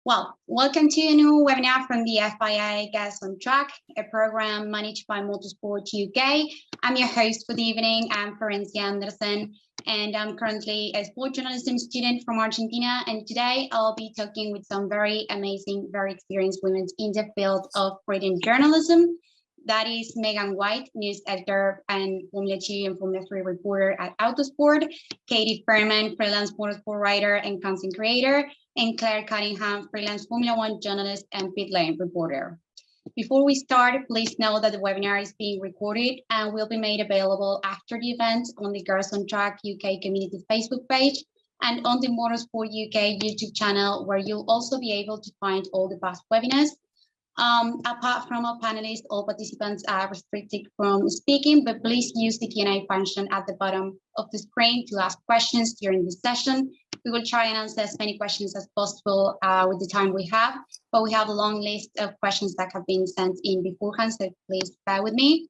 Well, welcome to a new webinar from the FIA Guests on Track, a program managed by Motorsport UK. I'm your host for the evening. I'm Florencia Andersen, and I'm currently a sport journalism student from Argentina. And today I'll be talking with some very amazing, very experienced women in the field of written journalism. That is Megan White, news editor and Formula 2 and Formula 3 reporter at Autosport, Katy Fairman, freelance motorsport writer and content creator, and Claire Cottingham, freelance Formula 1 journalist and pit lane reporter. Before we start, please know that the webinar is being recorded and will be made available after the event on the Girls on Track UK community Facebook page and on the Motorsport UK YouTube channel, where you'll also be able to find all the past webinars. Apart from our panelists, all participants are restricted from speaking, but please use the Q&A function at the bottom of the screen to ask questions during this session. We will try and answer as many questions as possible with the time we have, but we have a long list of questions that have been sent in beforehand, so please bear with me.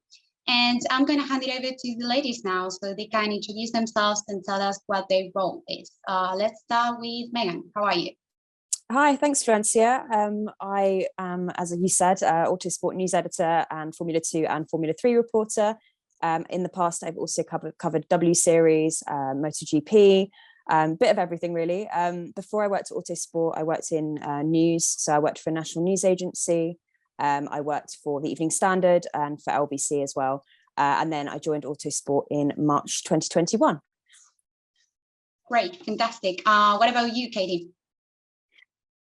And I'm going to hand it over to the ladies now so they can introduce themselves and tell us what their role is. Let's start with Megan. How are you? Hi, thanks, Florencia. I am, as you said, Autosport news editor and Formula 2 and Formula 3 reporter. In the past, I've also covered W Series, MotoGP, bit of everything, really. Before I worked at Autosport, I worked in news. So I worked for a national news agency. I worked for the Evening Standard and for LBC as well. And then I joined Autosport in March 2021. Great, fantastic. What about you, Katie?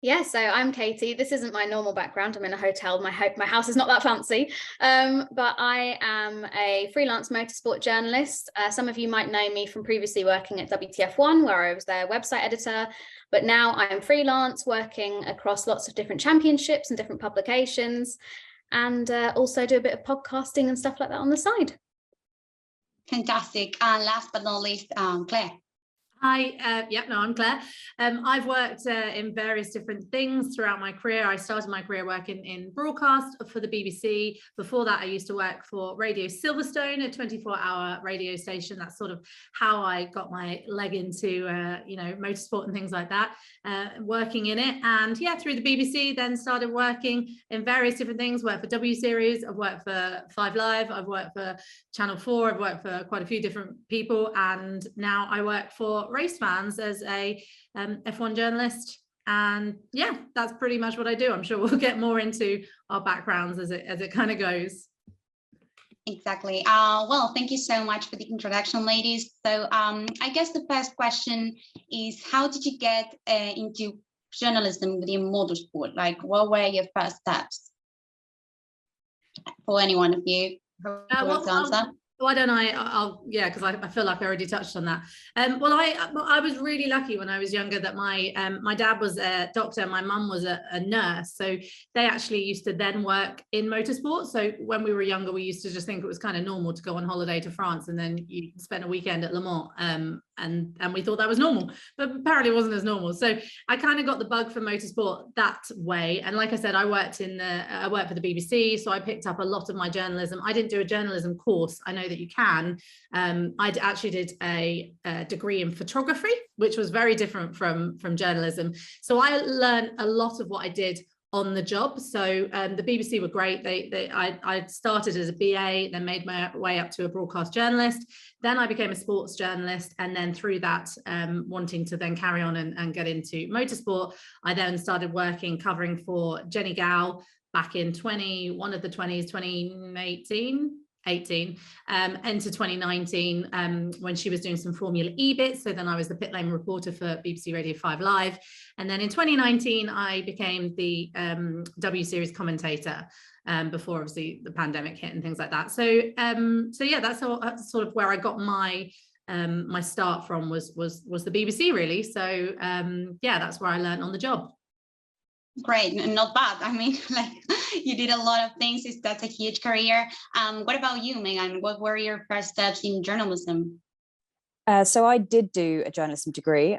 Yeah, so I'm Katie. This isn't my normal background. I'm in a hotel. My house is not that fancy, but I am a freelance motorsport journalist. Some of you might know me from previously working at WTF1, where I was their website editor, but now I'm freelance, working across lots of different championships and different publications, and also do a bit of podcasting and stuff like that on the side. Fantastic. And last but not least, Claire. Hi, I'm Claire. I've worked in various different things throughout my career. I started my career working in broadcast for the BBC. Before that, I used to work for Radio Silverstone, a 24-hour radio station. That's sort of how I got my leg into, motorsport and things like that, working in it. And yeah, through the BBC, then started working in various different things. Worked for W Series, I've worked for 5 Live, I've worked for Channel 4, I've worked for quite a few different people. And now I work for race fans as a F1 journalist, and yeah, that's pretty much what I do. I'm sure we'll get more into our backgrounds as it kind of goes. Exactly. Well, thank you so much for the introduction, ladies. So I guess the first question is, how did you get into journalism within motorsport? Like, what were your first steps? For any one of you who wants to answer? Why don't because I feel like I already touched on that. Well, I was really lucky when I was younger that my dad was a doctor, my mum was a nurse, so they actually used to then work in motorsport. So when we were younger, we used to just think it was kind of normal to go on holiday to France and then you spend a weekend at Le Mans, and we thought that was normal, but apparently it wasn't as normal. So I kind of got the bug for motorsport that way. And like I said, I worked for the BBC, so I picked up a lot of my journalism. I didn't do a journalism course. I know that you can. I actually did a degree in photography, which was very different from journalism. So I learned a lot of what I did on the job. So the BBC were great. I started as a BA, then made my way up to a broadcast journalist. Then I became a sports journalist. And then through that, wanting to then carry on and get into motorsport, I then started covering for Jenny Gow back in 2018 into 2019 when she was doing some Formula E bits. So then I was the pit lane reporter for BBC Radio 5 Live. And then in 2019, I became the W Series commentator before obviously the pandemic hit and things like that. So yeah, that's sort of where I got my start from was the BBC, really. So yeah, that's where I learned on the job. Great, not bad. I mean, like, you did a lot of things. That's a huge career. What about you, Megan? What were your first steps in journalism? So I did do a journalism degree.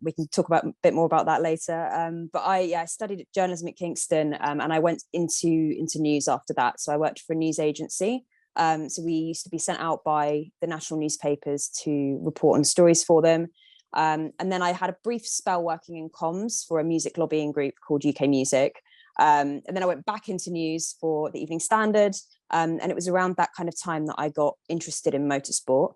We can talk a bit more about that later. But I studied journalism at Kingston, and I went into news after that. So I worked for a news agency. So we used to be sent out by the national newspapers to report on stories for them. And then I had a brief spell working in comms for a music lobbying group called UK Music. And then I went back into news for the Evening Standard. And it was around that kind of time that I got interested in motorsport.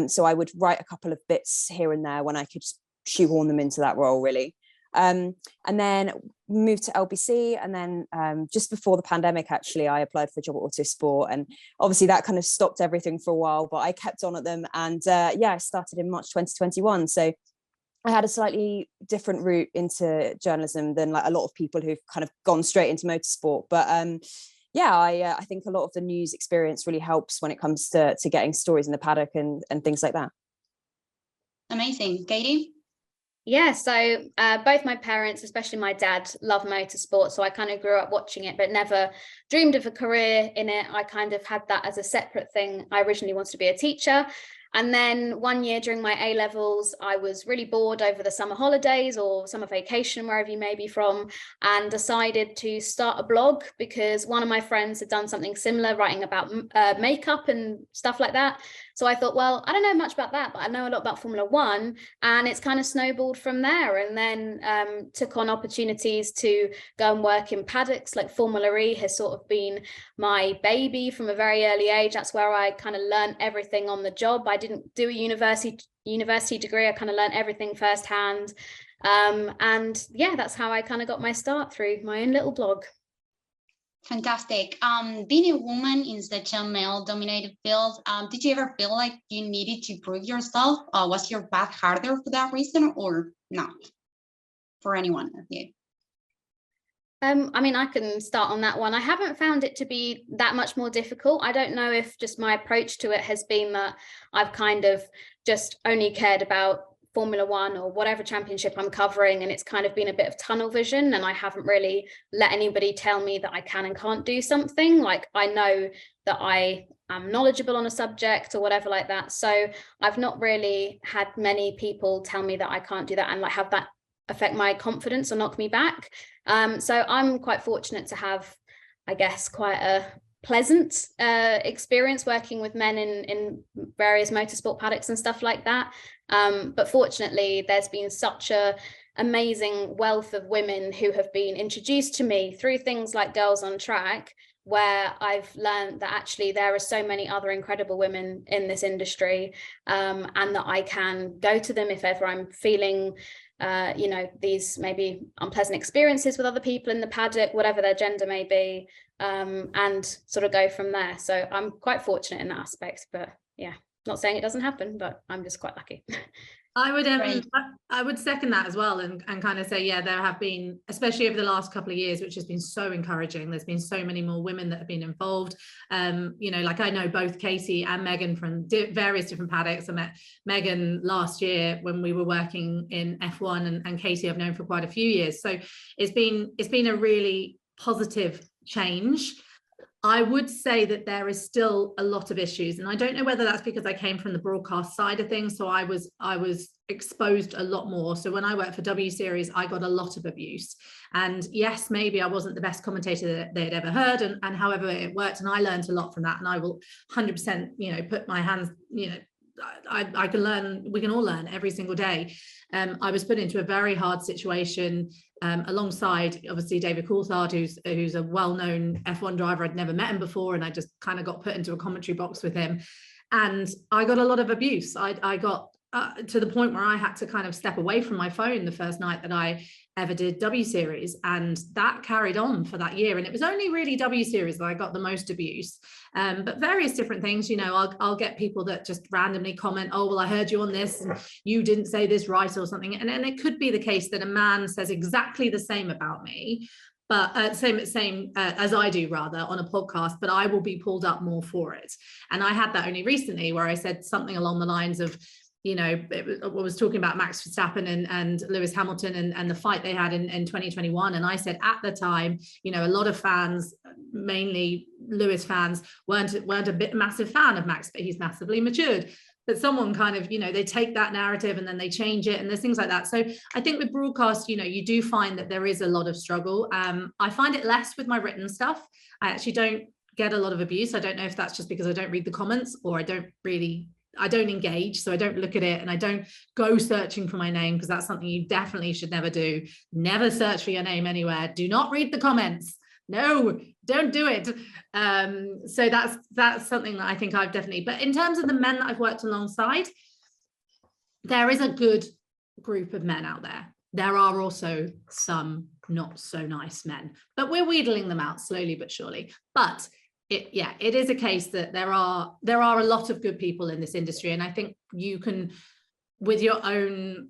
So I would write a couple of bits here and there when I could shoehorn them into that role, really. And then moved to LBC, and then just before the pandemic, actually, I applied for a job at Autosport, and obviously that kind of stopped everything for a while, but I kept on at them, and I started in March 2021. So I had a slightly different route into journalism than like a lot of people who've kind of gone straight into motorsport. But I think a lot of the news experience really helps when it comes to getting stories in the paddock and things like that. Amazing. Katy? Yeah, so both my parents, especially my dad, love motorsport. So I kind of grew up watching it, but never dreamed of a career in it. I kind of had that as a separate thing. I originally wanted to be a teacher. And then one year during my A-levels, I was really bored over the summer holidays or summer vacation, wherever you may be from, and decided to start a blog because one of my friends had done something similar, writing about makeup and stuff like that. So I thought, well, I don't know much about that, but I know a lot about Formula One, and it's kind of snowballed from there. And then took on opportunities to go and work in paddocks. Like Formula E has sort of been my baby from a very early age. That's where I kind of learned everything on the job. I didn't do a university degree. I kind of learned everything firsthand. And yeah, that's how I kind of got my start through my own little blog. Fantastic. Being a woman in such a male-dominated field, did you ever feel like you needed to prove yourself? Was your path harder for that reason or not? For any one of you? I mean, I can start on that one. I haven't found it to be that much more difficult. I don't know if just my approach to it has been that I've kind of just only cared about Formula One or whatever championship I'm covering, and it's kind of been a bit of tunnel vision, and I haven't really let anybody tell me that I can and can't do something. Like, I know that I am knowledgeable on a subject or whatever like that. So I've not really had many people tell me that I can't do that and like have that affect my confidence or knock me back. So I'm quite fortunate to have, I guess, quite a pleasant experience working with men in various motorsport paddocks and stuff like that. But fortunately, there's been such a amazing wealth of women who have been introduced to me through things like Girls on Track, where I've learned that actually there are so many other incredible women in this industry, and that I can go to them if ever I'm feeling these maybe unpleasant experiences with other people in the paddock, whatever their gender may be, and sort of go from there. So I'm quite fortunate in that aspect, but yeah, not saying it doesn't happen, but I'm just quite lucky. I would second that as well, and kind of say, yeah, there have been, especially over the last couple of years, which has been so encouraging. There's been so many more women that have been involved. Like I know both Katy and Megan from various different paddocks. I met Megan last year when we were working in F1, and Katy I've known for quite a few years. So it's been a really positive change. I would say that there is still a lot of issues, and I don't know whether that's because I came from the broadcast side of things, so I was exposed a lot more. So when I worked for W Series, I got a lot of abuse, and yes, maybe I wasn't the best commentator that they'd ever heard, and however it worked, and I learned a lot from that, and I will 100% put my hands, I can learn, we can all learn every single day. I was put into a very hard situation alongside obviously David Coulthard, who's a well-known F1 driver. I'd never met him before, and I just kind of got put into a commentary box with him, and I got a lot of abuse. I got to the point where I had to kind of step away from my phone the first night that I ever did W Series, and that carried on for that year. And it was only really W Series that I got the most abuse, but various different things. I'll get people that just randomly comment, oh, well, I heard you on this and you didn't say this right or something, and it could be the case that a man says exactly the same about me, but same as I do, rather, on a podcast, but I will be pulled up more for it. And I had that only recently, where I said something along the lines of, I was talking about Max Verstappen and Lewis Hamilton and the fight they had in 2021. And I said at the time, a lot of fans, mainly Lewis fans, weren't a massive fan of Max, but he's massively matured. But someone kind of, they take that narrative and then they change it, and there's things like that. So I think with broadcast, you do find that there is a lot of struggle. I find it less with my written stuff. I actually don't get a lot of abuse. I don't know if that's just because I don't read the comments, or don't engage, so I don't look at it, and I don't go searching for my name, because that's something you definitely should never do. Never search for your name anywhere. Do not read the comments. No, don't do it. So that's something that I think I've definitely, but in terms of the men that I've worked alongside, there is a good group of men out there. There are also some not so nice men, but we're wheedling them out slowly but surely. But it is a case that there are a lot of good people in this industry, and I think you can, with your own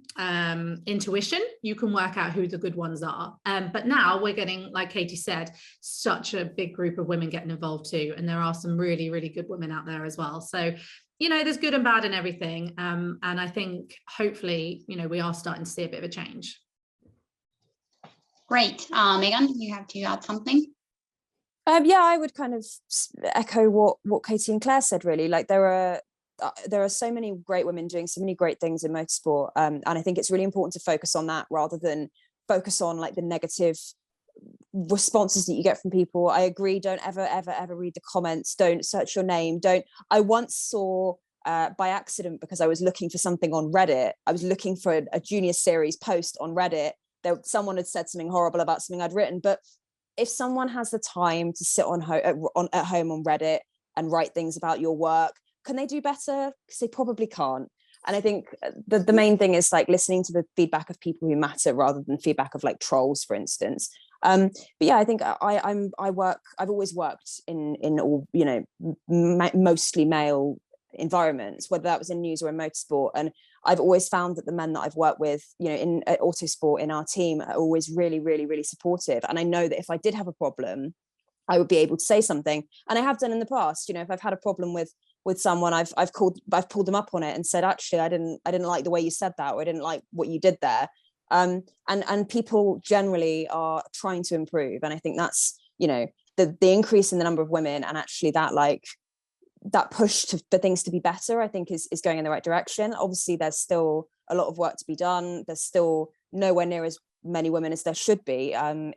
intuition, you can work out who the good ones are. But now we're getting, like Katy said, such a big group of women getting involved too, and there are some really, really good women out there as well. So, you know, there's good and bad in everything, and I think hopefully, you know, we are starting to see a bit of a change. Great. Megan, you have to add something? Yeah, I would kind of echo what Katy and Claire said, really. Like, there are so many great women doing so many great things in motorsport, and I think it's really important to focus on that rather than focus on like the negative responses that you get from people. I agree, don't ever read the comments, don't search your name, I once saw by accident, because I was looking for something on Reddit, I was looking for a junior series post on Reddit, someone had said something horrible about something I'd written. But if someone has the time to sit at home on Reddit and write things about your work, can they do better? Because they probably can't. And I think the main thing is like listening to the feedback of people who matter rather than feedback of like trolls, for instance. But yeah, I think I've always worked in all, you know, mostly male environments, whether that was in news or in motorsport. And I've always found that the men that I've worked with, you know, in Autosport, in our team, are always really, really, really supportive. And I know that if I did have a problem, I would be able to say something. And I have done in the past. You know, if I've had a problem with someone, I've pulled them up on it and said, actually, I didn't like the way you said that, or I didn't like what you did there. And people generally are trying to improve. And I think that's, you know, the increase in the number of women, and actually that push for things to be better, I think is going in the right direction. Obviously, there's still a lot of work to be done. There's still nowhere near as many women as there should be,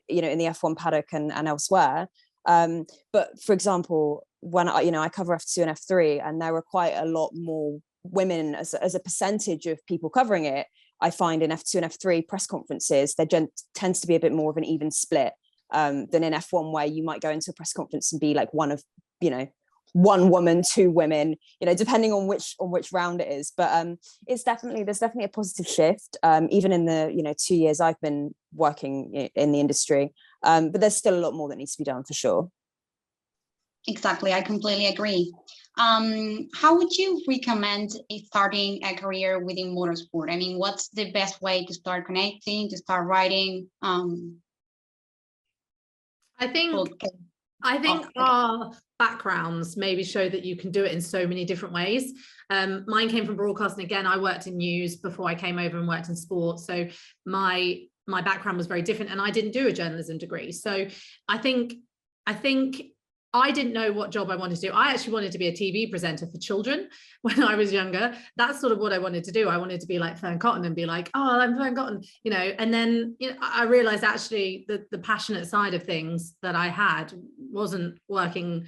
you know, in the F1 paddock and elsewhere. But for example, when I cover F2 and F3, and there are quite a lot more women as a percentage of people covering it. I find in F2 and F3 press conferences, there tends to be a bit more of an even split than in F1, where you might go into a press conference and be like one of, you know, one woman, two women, you know, depending on which round it is. But there's definitely a positive shift, even in the, you know, 2 years I've been working in the industry. But there's still a lot more that needs to be done, for sure. Exactly, I completely agree. How would you recommend starting a career within motorsport? I mean, what's the best way to start connecting, to start writing? I think our backgrounds maybe show that you can do it in so many different ways. Mine came from broadcasting. Again, I worked in news before I came over and worked in sport. So my background was very different, and I didn't do a journalism degree. So I think I didn't know what job I wanted to do. I actually wanted to be a TV presenter for children when I was younger. That's sort of what I wanted to do. I wanted to be like Fern Cotton and be like, oh, I'm Fern Cotton, you know. And then, you know, I realized actually the passionate side of things that I had wasn't working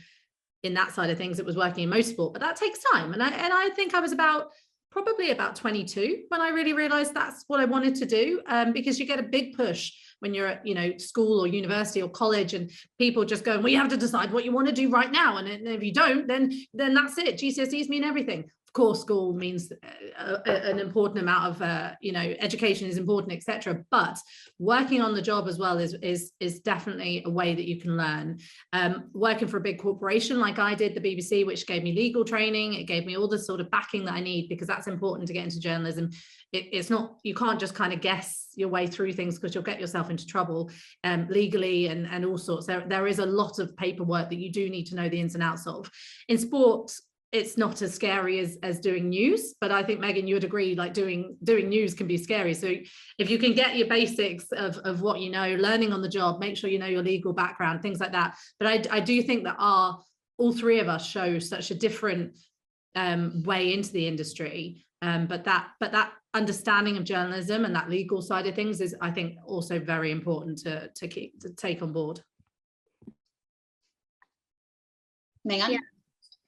in that side of things. It was working in motorsport, but that takes time. And I think I was probably about 22 when I really realized that's what I wanted to do, because you get a big push when you're at, you know, school or university or college, and people just go, well, you have to decide what you want to do right now, and if you don't, then that's it. GCSEs mean everything. Of course, school means an important amount of you know, education is important, etc. But working on the job as well is definitely a way that you can learn. Working for a big corporation like I did, the BBC, which gave me legal training, it gave me all the sort of backing that I need, because that's important to get into journalism. It's not, you can't just kind of guess your way through things, because you'll get yourself into trouble legally and all sorts. There is a lot of paperwork that you do need to know the ins and outs of. In sport, it's not as scary as doing news, but I think, Megan, you would agree, like doing news can be scary. So if you can get your basics of what you know, learning on the job, make sure you know your legal background, things like that. But I do think that all three of us show such a different way into the industry. But that understanding of journalism and that legal side of things is, I think, also very important to take on board. Megan?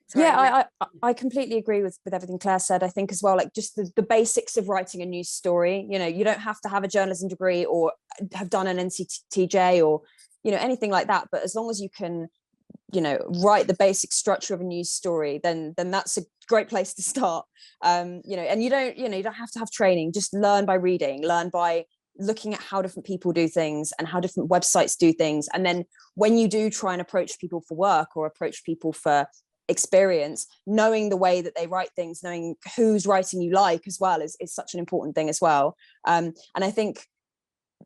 Sorry, yeah, I completely agree with everything Claire said. I think as well, like just the basics of writing a news story, you know, you don't have to have a journalism degree or have done an NCTJ or, you know, anything like that. But as long as you can, you know, write the basic structure of a news story, then that's a great place to start. You know, and you don't have to have training, just learn by reading, learn by looking at how different people do things and how different websites do things. And then when you do try and approach people for work or approach people for experience, knowing the way that they write things, knowing whose writing you like as well is such an important thing as well. And I think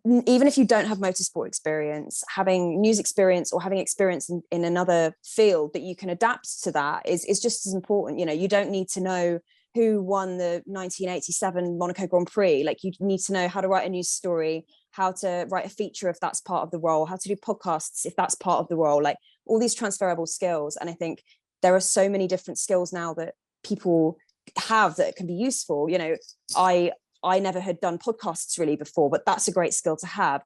even if you don't have motorsport experience, having news experience or having experience in another field that you can adapt to that is just as important. You know, you don't need to know who won the 1987 Monaco Grand Prix. Like, you need to know how to write a news story, how to write a feature if that's part of the role, how to do podcasts if that's part of the role, like all these transferable skills. And I think there are so many different skills now that people have that can be useful. You know, I never had done podcasts really before, but that's a great skill to have.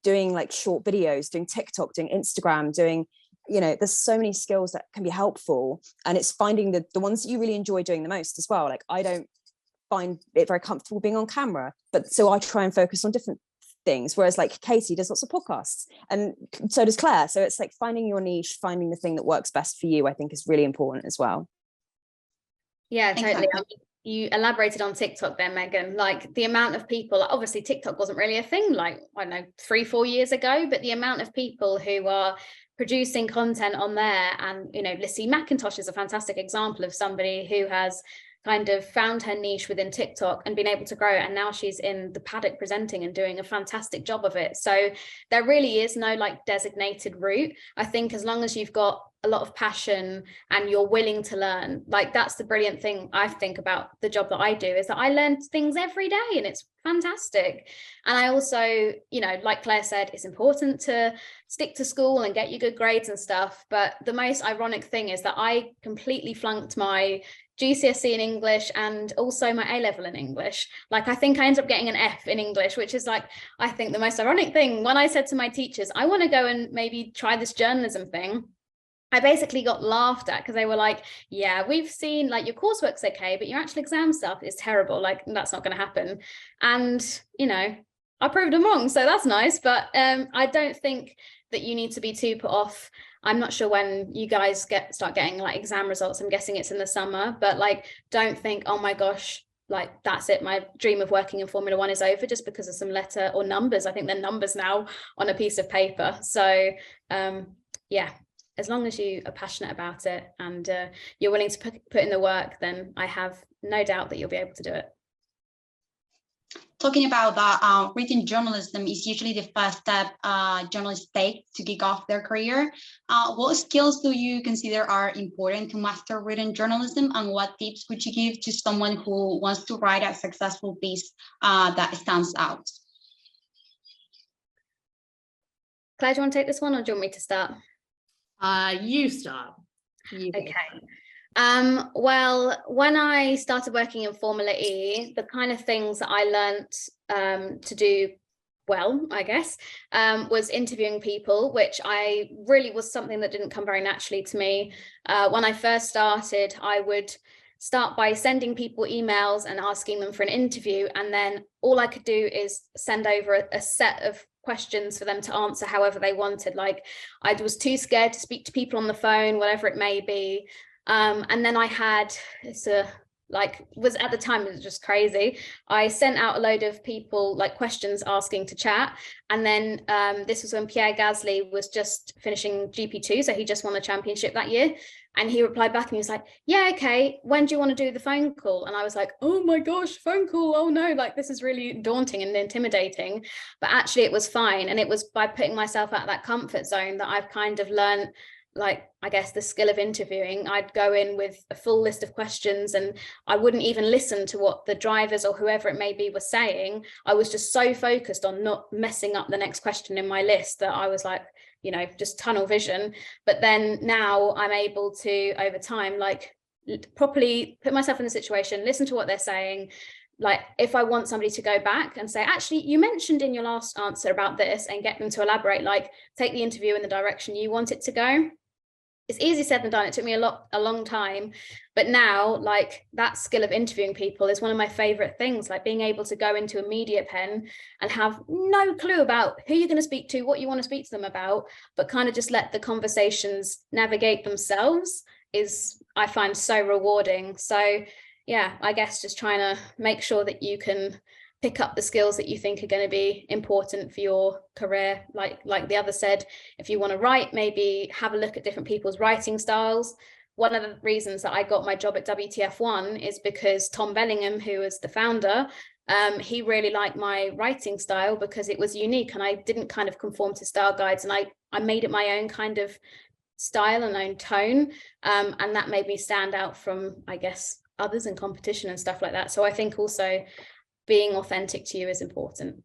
Doing like short videos, doing TikTok, doing Instagram, doing, you know, there's so many skills that can be helpful, and it's finding the ones that you really enjoy doing the most as well. Like, I don't find it very comfortable being on camera, but so I try and focus on different things, whereas like Katy does lots of podcasts and so does Claire. So it's like finding your niche, finding the thing that works best for you, I think is really important as well. Yeah, totally. Exactly. I mean, you elaborated on TikTok there, Megan, like the amount of people, obviously TikTok wasn't really a thing like, I don't know, 3-4 years ago, but the amount of people who are producing content on there, and, you know, Lissy McIntosh is a fantastic example of somebody who has kind of found her niche within TikTok and been able to grow it, and now she's in the paddock presenting and doing a fantastic job of it. So there really is no like designated route. I think as long as you've got a lot of passion and you're willing to learn, like that's the brilliant thing I think about the job that I do, is that I learn things every day and it's fantastic. And I also, you know, like Claire said, it's important to stick to school and get you good grades and stuff, but the most ironic thing is that I completely flunked my GCSE in English and also my A-level in English. Like, I think I ended up getting an F in English, which is like, I think the most ironic thing. When I said to my teachers, I want to go and maybe try this journalism thing, I basically got laughed at, because they were like, yeah, we've seen like your coursework's okay, but your actual exam stuff is terrible. Like, that's not going to happen. And, you know, I proved them wrong. So that's nice. But I don't think that you need to be too put off. I'm not sure when you guys start getting like exam results. I'm guessing it's in the summer, but like, don't think, oh my gosh, like that's it, my dream of working in Formula One is over just because of some letter or numbers. I think they're numbers now on a piece of paper. So yeah, as long as you are passionate about it and you're willing to put in the work, then I have no doubt that you'll be able to do it. Talking about that, written journalism is usually the first step journalists take to kick off their career. What skills do you consider are important to master written journalism, and what tips would you give to someone who wants to write a successful piece that stands out? Claire, do you want to take this one, or do you want me to start? You start. Okay. Well, when I started working in Formula E, the kind of things that I learnt to do well, I guess, was interviewing people, which I really was something that didn't come very naturally to me. When I first started, I would start by sending people emails and asking them for an interview, and then all I could do is send over a set of questions for them to answer however they wanted. Like, I was too scared to speak to people on the phone, whatever it may be. And then I had was at the time, it was just crazy. I sent out a load of people like questions asking to chat. And then this was when Pierre Gasly was just finishing GP2. So he just won the championship that year. And he replied back and he was like, yeah, okay, when do you want to do the phone call? And I was like, oh my gosh, phone call. Oh no, like this is really daunting and intimidating. But actually it was fine. And it was by putting myself out of that comfort zone that I've kind of learned, like, I guess, the skill of interviewing. I'd go in with a full list of questions and I wouldn't even listen to what the drivers or whoever it may be were saying. I was just so focused on not messing up the next question in my list that I was like, you know, just tunnel vision. But then now I'm able to, over time, like properly put myself in the situation, listen to what they're saying. Like, if I want somebody to go back and say, actually, you mentioned in your last answer about this, and get them to elaborate, like take the interview in the direction you want it to go. it's easy said than done. It took me a long time, but now like that skill of interviewing people is one of my favorite things, like being able to go into a media pen and have no clue about who you're going to speak to, what you want to speak to them about, but kind of just let the conversations navigate themselves is, I find, so rewarding. So yeah, I guess just trying to make sure that you can pick up the skills that you think are going to be important for your career. Like the other said, if you want to write, maybe have a look at different people's writing styles. One of the reasons that I got my job at WTF1 is because Tom Bellingham, who was the founder, he really liked my writing style because it was unique and I didn't kind of conform to style guides, and I made it my own kind of style and own tone, and that made me stand out from, I guess, others in competition and stuff like that. So I think also being authentic to you is important.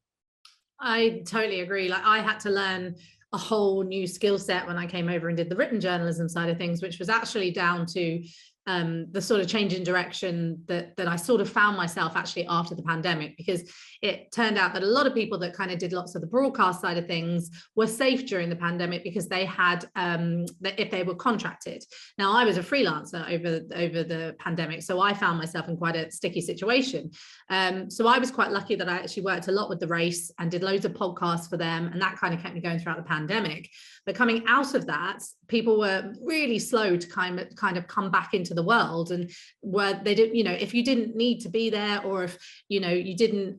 I totally agree. Like, I had to learn a whole new skill set when I came over and did the written journalism side of things, which was actually down to the sort of change in direction that I sort of found myself actually after the pandemic, because it turned out that a lot of people that kind of did lots of the broadcast side of things were safe during the pandemic because they had if they were contracted. Now, I was a freelancer over the pandemic, so I found myself in quite a sticky situation. So I was quite lucky that I actually worked a lot with the race and did loads of podcasts for them, and that kind of kept me going throughout the pandemic. But coming out of that, people were really slow to kind of come back into the world, and where they did, if you didn't need to be there, or if you didn't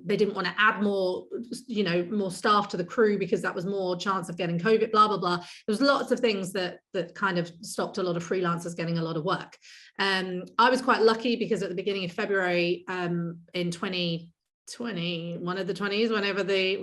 they didn't want to add more more staff to the crew because that was more chance of getting COVID, blah blah blah. There was lots of things that kind of stopped a lot of freelancers getting a lot of work. I was quite lucky because at the beginning of February in 2020, one of the 20s,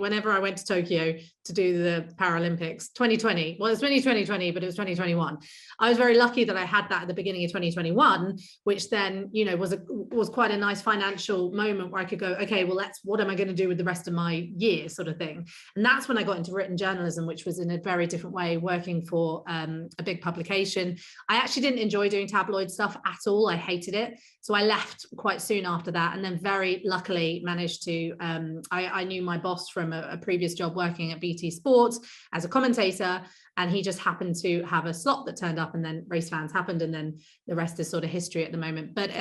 whenever I went to Tokyo to do the Paralympics, 2020, well, it's 2020, but it was 2021. I was very lucky that I had that at the beginning of 2021, which then, was quite a nice financial moment where I could go, okay, well, what am I going to do with the rest of my year, sort of thing. And that's when I got into written journalism, which was in a very different way, working for a big publication. I actually didn't enjoy doing tabloid stuff at all. I hated it. So I left quite soon after that, and then very luckily managed to, I knew my boss from a previous job working at BT Sports as a commentator, and he just happened to have a slot that turned up, and then Race Fans happened, and then the rest is sort of history at the moment. But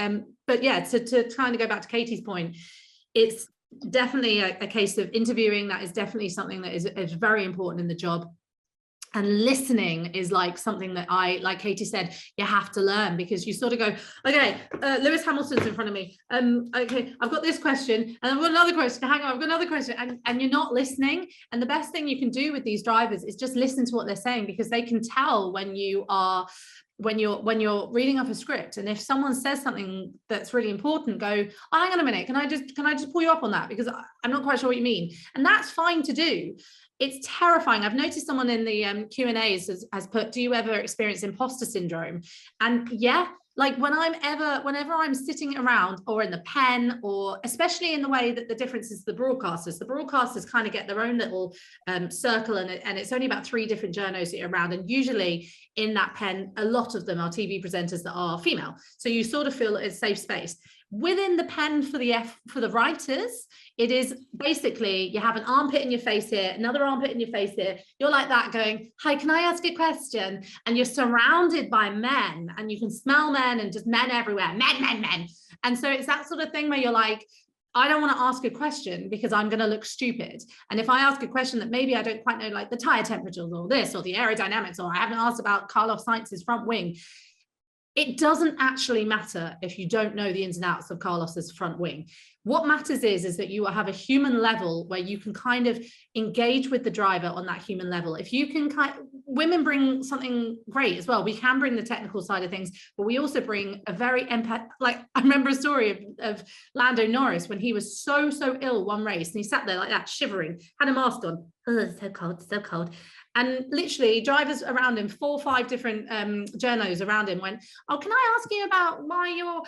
yeah, to kind of go back to Katy's point, it's definitely a case of interviewing. That is definitely something that is very important in the job. And listening is like something that like Katy said, you have to learn, because you sort of go, okay, Lewis Hamilton's in front of me. Okay, I've got this question, and I've got another question. Hang on, I've got another question, and you're not listening. And the best thing you can do with these drivers is just listen to what they're saying, because they can tell when you're reading off a script, and if someone says something that's really important, go, oh, hang on a minute, can I just pull you up on that, because I'm not quite sure what you mean. And that's fine to do. It's terrifying. I've noticed someone in the Q&As has put, do you ever experience imposter syndrome? And yeah, like whenever I'm sitting around or in the pen, or especially in the way that the difference is the broadcasters kind of get their own little circle, and it's only about 3 different journos that are around, and usually in that pen, a lot of them are TV presenters that are female. So you sort of feel it's a safe space. Within the pen for the writers, it is basically, you have an armpit in your face here, another armpit in your face here. You're like that going, hi, can I ask a question? And you're surrounded by men, and you can smell men, and just men everywhere, men. And so it's that sort of thing where you're like, I don't want to ask a question because I'm going to look stupid. And if I ask a question that maybe I don't quite know, like the tire temperatures or this or the aerodynamics, or I haven't asked about Carlos Sainz's front wing, it doesn't actually matter if you don't know the ins and outs of Carlos's front wing. What matters is that you have a human level where you can kind of engage with the driver on that human level. If you can women bring something great as well. We can bring the technical side of things, but we also bring a very like I remember a story of Lando Norris when he was so ill one race, and he sat there like that, shivering, had a mask on. Oh, it's so cold. And literally drivers around him, 4 or 5 different journos around him went, oh, can I ask you about why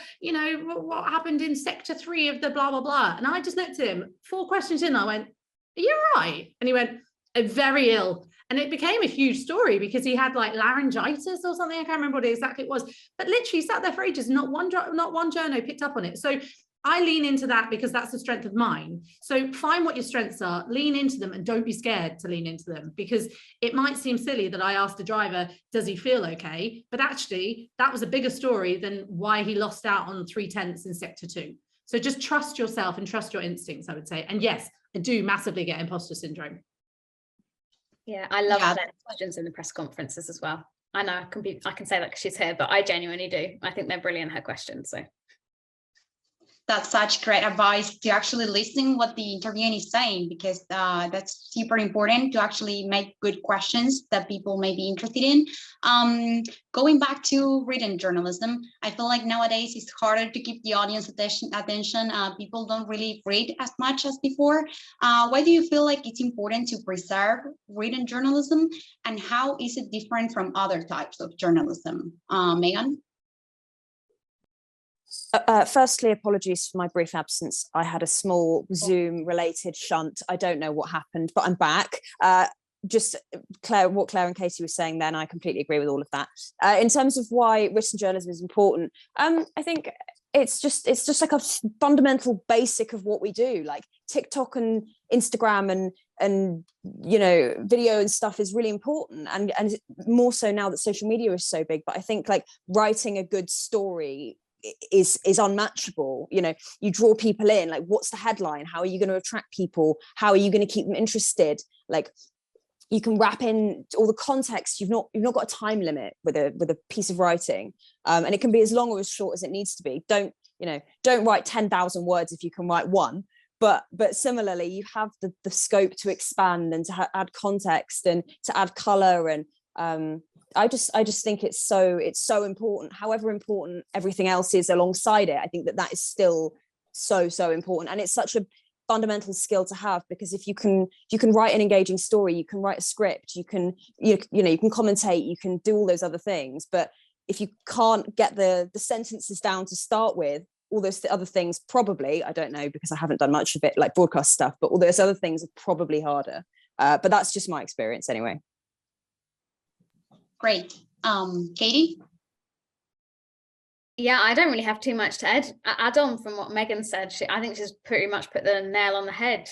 what happened in sector 3 of the blah, blah, blah. And I just looked at him, 4 questions in, I went, are you all right? And he went, very ill. And it became a huge story because he had like laryngitis or something. I can't remember what exactly it was, but literally sat there for ages. Not one journo picked up on it. So I lean into that because that's the strength of mine. So find what your strengths are, lean into them, and don't be scared to lean into them, because it might seem silly that I asked the driver, does he feel okay? But actually that was a bigger story than why he lost out on 3/10 in sector 2. So just trust yourself and trust your instincts, I would say. And yes, I do massively get imposter syndrome. Yeah, I love their questions in the press conferences as well. I know I can say that because she's here, but I genuinely do. I think they're brilliant, her questions. So that's such great advice, to actually listen what the interviewee is saying, because that's super important to actually make good questions that people may be interested in. Going back to written journalism, I feel like nowadays it's harder to keep the audience attention. People don't really read as much as before. Why do you feel like it's important to preserve written journalism, and how is it different from other types of journalism? Megan? Firstly, apologies for my brief absence. I had a small Zoom-related shunt. I don't know what happened, but I'm back. Just what Claire and Katy were saying then, I completely agree with all of that. In terms of why written journalism is important, I think it's just like a fundamental basic of what we do. Like TikTok and Instagram and you know, video and stuff is really important, and more so now that social media is so big. But I think like writing a good story is unmatchable. You know, you draw people in, like what's the headline, how are you going to attract people, how are you going to keep them interested? Like you can wrap in all the context. You've not got a time limit with a piece of writing, and it can be as long or as short as it needs to be. Don't write 10,000 words if you can write one, but similarly you have the scope to expand and to add context and to add color. And I just think it's so important. However important everything else is alongside it, I think that is still so important, and it's such a fundamental skill to have, because if you can write an engaging story, you can write a script, you can commentate, you can do all those other things. But if you can't get the sentences down to start with, all those other things probably, I don't know because I haven't done much of it, like broadcast stuff, but all those other things are probably harder. But that's just my experience anyway. Great. Katy? Yeah, I don't really have too much to add on from what Megan said. I think she's pretty much put the nail on the head.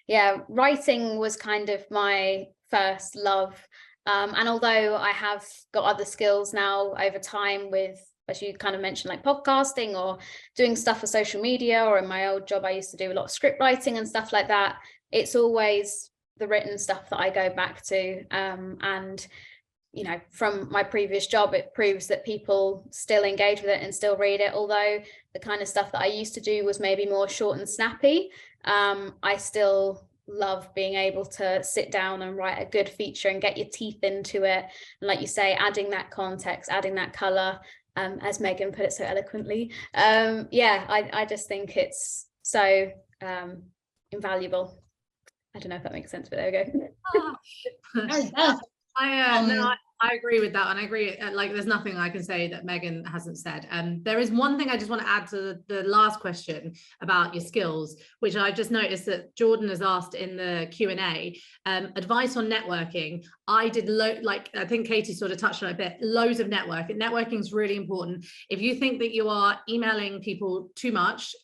Yeah, writing was kind of my first love. And although I have got other skills now over time with, as you kind of mentioned, like podcasting or doing stuff for social media, or in my old job, I used to do a lot of script writing and stuff like that. It's always the written stuff that I go back to. And you know, from my previous job, it proves that people still engage with it and still read it. Although the kind of stuff that I used to do was maybe more short and snappy, I still love being able to sit down and write a good feature and get your teeth into it. And like you say, adding that context, adding that color, as Megan put it so eloquently. Yeah, I just think it's so invaluable. I don't know if that makes sense, but there we go. I agree with that, and I agree, like there's nothing I can say that Megan hasn't said. There is one thing I just want to add to the last question about your skills, which I just noticed that Jordan has asked in the Q&A. Advice on networking. I did I think Katy sort of touched on it a bit, loads of networking. Networking is really important. If you think that you are emailing people too much,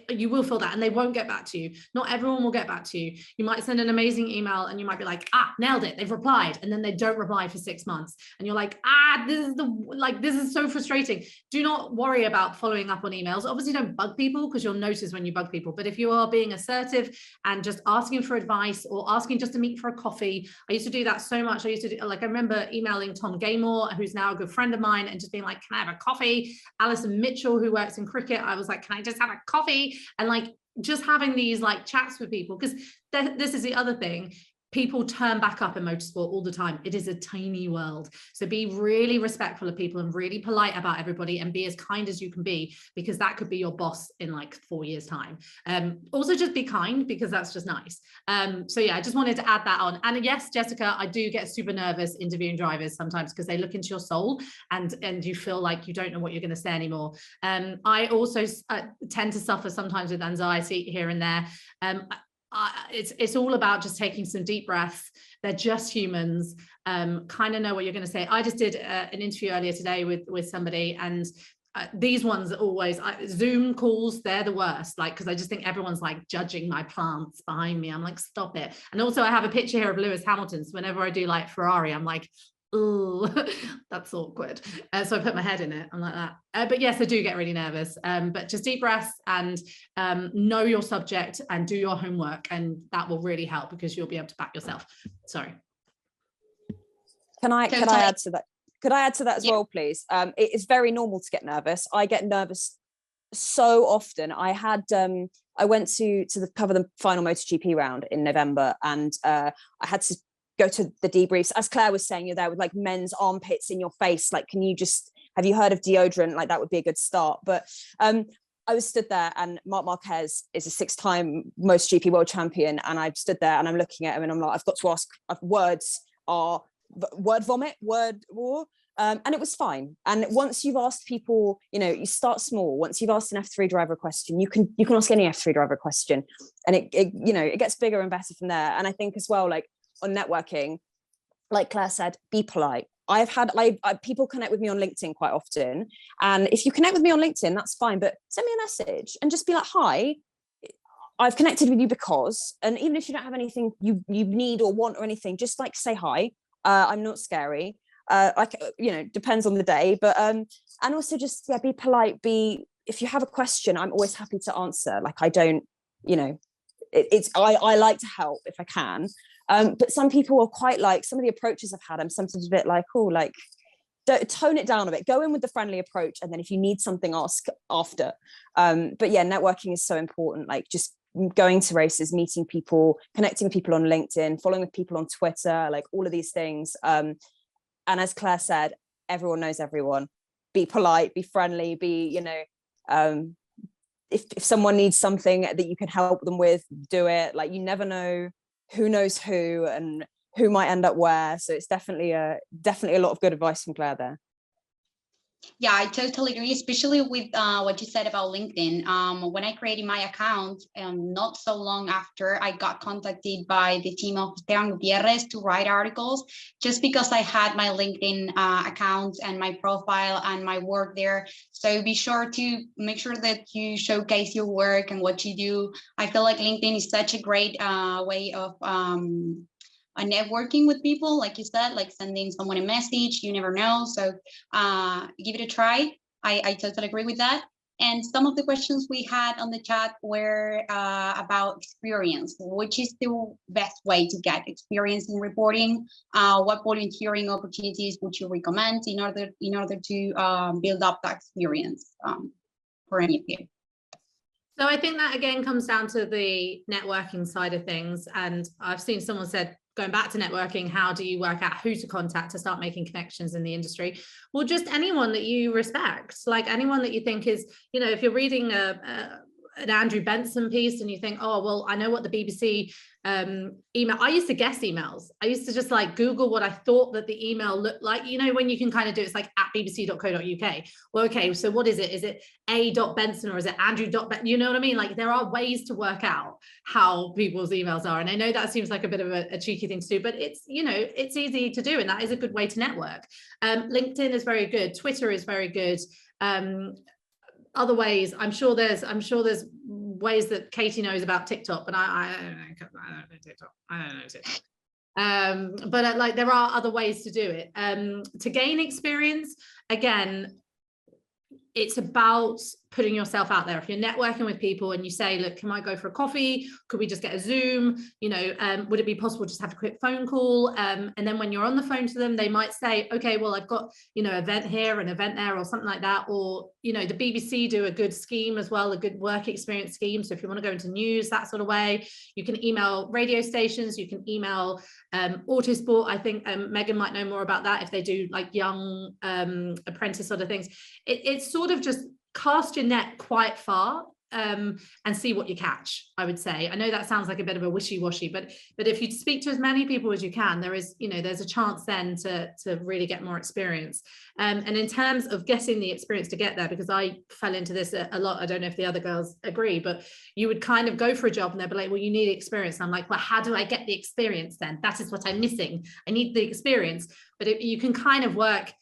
you will feel that, and they won't get back to you. Not everyone will get back to you. You might send an amazing email and you might be like, nailed it, they've replied, and then they don't reply for 6 months, and you're like, this is so frustrating. Do not worry about following up on emails. Obviously don't bug people, because you'll notice when you bug people, but if you are being assertive and just asking for advice or asking just to meet for a coffee. I used to do that so much. I remember emailing Tom Gaymore, who's now a good friend of mine, and just being like, can I have a coffee? Alison Mitchell, who works in cricket, I was like, can I just have a coffee? And like just having these like chats with people, because this is the other thing. People turn back up in motorsport all the time. It is a tiny world. So be really respectful of people and really polite about everybody, and be as kind as you can be, because that could be your boss in like 4 years time. Also just be kind, because that's just nice. So yeah, I just wanted to add that on. And yes, Jessica, I do get super nervous interviewing drivers sometimes, because they look into your soul and you feel like you don't know what you're going to say anymore. I also tend to suffer sometimes with anxiety here and there. It's all about just taking some deep breaths. They're just humans, kind of know what you're going to say. I just did an interview earlier today with somebody, and these ones are always Zoom calls, they're the worst, like, because I just think everyone's like judging my plants behind me. I'm like, stop it. And also I have a picture here of Lewis Hamilton, so whenever I do like Ferrari, I'm like, oh, that's awkward. So I put my head in it. I'm like that. But yes, I do get really nervous. But just deep breaths and know your subject and do your homework, and that will really help because you'll be able to back yourself. Sorry. Can I add to that? Could I add to that as well, please? It is very normal to get nervous. I get nervous so often. I went to cover the final MotoGP round in November, and I had to go to the debriefs. As Claire was saying, you're there with like men's armpits in your face. Like, have you heard of deodorant? Like, that would be a good start. But I was stood there, and Marc Marquez is a 6-time MotoGP world champion. And I stood there and I'm looking at him and I'm like, I've got to ask, words are word vomit, word war. And it was fine. And once you've asked people, you start small. Once you've asked an F3 driver a question, you can ask any F3 driver a question, and it gets bigger and better from there. And I think as well, like on networking, like Claire said, be polite. People connect with me on LinkedIn quite often, and if you connect with me on LinkedIn, that's fine. But send me a message and just be like, hi, I've connected with you because, and even if you don't have anything you need or want or anything, just like say hi. I'm not scary. Depends on the day, but and also just be polite. If you have a question, I'm always happy to answer. Like, I don't, I like to help if I can. But some people are quite like, some of the approaches I've had, I'm sometimes a bit like, oh, like, tone it down a bit, go in with the friendly approach, and then if you need something, ask after. But yeah, networking is so important. Like, just going to races, meeting people, connecting with people on LinkedIn, following with people on Twitter, like all of these things. And as Claire said, everyone knows everyone. Be polite, be friendly, if someone needs something that you can help them with, do it. Like, you never know who knows who and who might end up where. So it's definitely a lot of good advice from Claire there. Yeah, I totally agree, especially with what you said about LinkedIn. When I created my account, not so long after, I got contacted by the team of Esteban Gutierrez to write articles, just because I had my LinkedIn account and my profile and my work there. So be sure to make sure that you showcase your work and what you do. I feel like LinkedIn is such a great way of networking with people, like you said, like sending someone a message, you never know. So give it a try. I totally agree with that. And some of the questions we had on the chat were about experience. Which is the best way to get experience in reporting? What volunteering opportunities would you recommend in order to build up that experience for any of you? So I think that again comes down to the networking side of things. And I've seen someone said, going back to networking, how do you work out who to contact to start making connections in the industry? Well, just anyone that you respect, like anyone that you think is, if you're reading an Andrew Benson piece and you think, oh, well, I know what the BBC email, I used to guess emails. I used to just like Google what I thought that the email looked like, when you can kind of do it's like at bbc.co.uk. Well, okay, so what is it? Is it a.benson or is it andrew.benson? You know what I mean? Like, there are ways to work out how people's emails are. And I know that seems like a bit of a cheeky thing to do, but it's, it's easy to do. And that is a good way to network. LinkedIn is very good. Twitter is very good. Other ways, I'm sure there's ways that Katie knows about TikTok, but I don't know TikTok. I don't know TikTok. But like, there are other ways to do it. To gain experience, again, it's about putting yourself out there. If you're networking with people and you say, look, can I go for a coffee? Could we just get a Zoom? Would it be possible just to have a quick phone call? And then when you're on the phone to them, they might say, okay, well, I've got, event here, an event there, or something like that. Or, the BBC do a good scheme as well, a good work experience scheme. So if you want to go into news, that sort of way, you can email radio stations, you can email Autosport. I think Megan might know more about that if they do like young apprentice sort of things. It's sort of just cast your net quite far and see what you catch, I would say. I know that sounds like a bit of a wishy-washy, but if you speak to as many people as you can, there is, there's a chance then to really get more experience. And in terms of getting the experience to get there, because I fell into this a lot, I don't know if the other girls agree, but you would kind of go for a job and they'd be like, well, you need experience. And I'm like, well, how do I get the experience then? That is what I'm missing. I need the experience. But you can kind of work,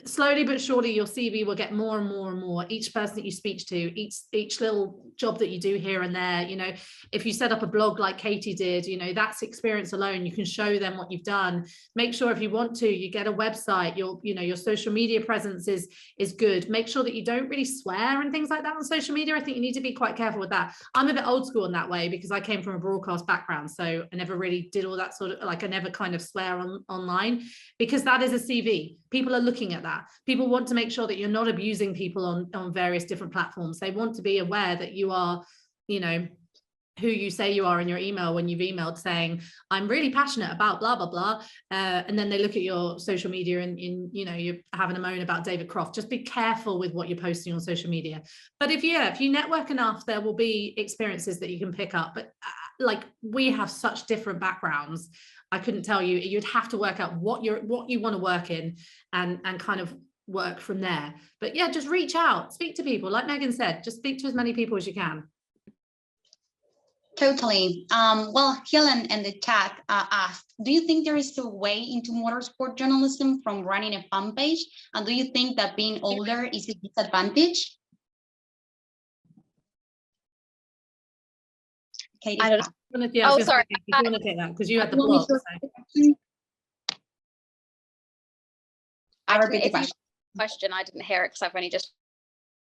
slowly but surely your CV will get more and more and more. Each person that you speak to, each little job that you do here and there, you know, if you set up a blog like Katy did, you know, that's experience alone. You can show them what you've done. Make sure if you want to, you get a website, your social media presence is good. Make sure that you don't really swear and things like that on social media. I think you need to be quite careful with that. I'm a bit old school in that way because I came from a broadcast background, so I never really did all that sort of, like, I never kind of swear online, because that is a CV. People are looking at that. People want to make sure that you're not abusing people on various different platforms. They want to be aware that you are, you know, who you say you are in your email when you've emailed saying, I'm really passionate about blah, blah, blah. And then they look at your social media and you know, you're having a moan about David Croft. Just be careful with what you're posting on social media. But if you network enough, there will be experiences that you can pick up. But like, we have such different backgrounds. I couldn't tell you, you'd have to work out what you want to work in and kind of work from there. But yeah, just reach out, speak to people. Like Megan said, just speak to as many people as you can. Totally. Well, Helen in the chat asked, do you think there is a way into motorsport journalism from running a fan page? And do you think that being older is a disadvantage? Katy, I don't know. Yeah, oh, sorry. If you want to take that, because you had the blog. So. I repeat the question. I didn't hear it because I've only just.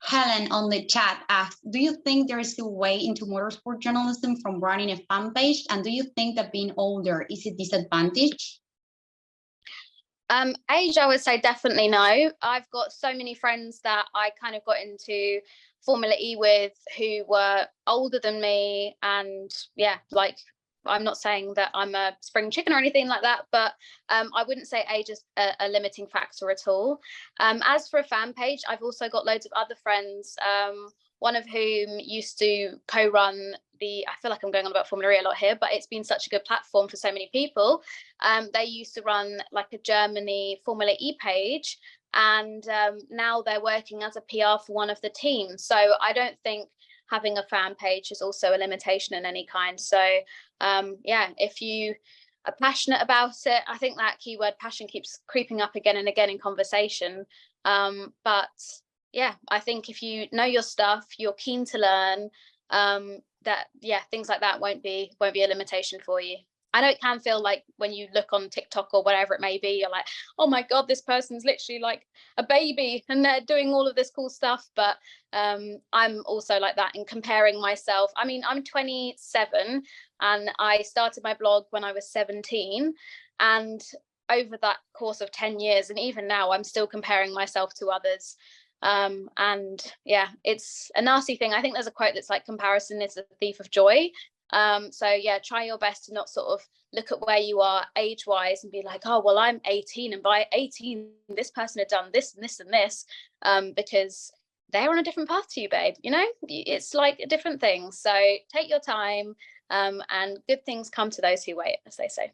Helen on the chat asks, do you think there is a way into motorsport journalism from running a fan page? And do you think that being older is a disadvantage? Age, I would say definitely no. I've got so many friends that I kind of got into Formula E with who were older than me, and yeah, like, I'm not saying that I'm a spring chicken or anything like that, but I wouldn't say age is a limiting factor at all. As for a fan page, I've also got loads of other friends, one of whom used to co-run I feel like I'm going on about Formula E a lot here, but it's been such a good platform for so many people. They used to run like a Germany Formula E page, and now they're working as a PR for one of the teams. So I don't think having a fan page is also a limitation in any kind. So yeah, if you are passionate about it, I think that keyword passion keeps creeping up again and again in conversation. But yeah, I think if you know your stuff, you're keen to learn, that yeah, things like that won't be a limitation for you. I know it can feel like when you look on TikTok or whatever it may be, you're like, oh my God, this person's literally like a baby and they're doing all of this cool stuff. But I'm also like that in comparing myself. I mean, I'm 27 and I started my blog when I was 17. And over that course of 10 years, and even now, I'm still comparing myself to others. And yeah, it's a nasty thing. I think there's a quote that's like, comparison is a thief of joy. So yeah, try your best to not sort of look at where you are age wise and be like, oh well, I'm 18 and by 18 this person had done this and this and this, because they're on a different path to you, babe. You know, it's like a different thing. So take your time, and good things come to those who wait, as they say.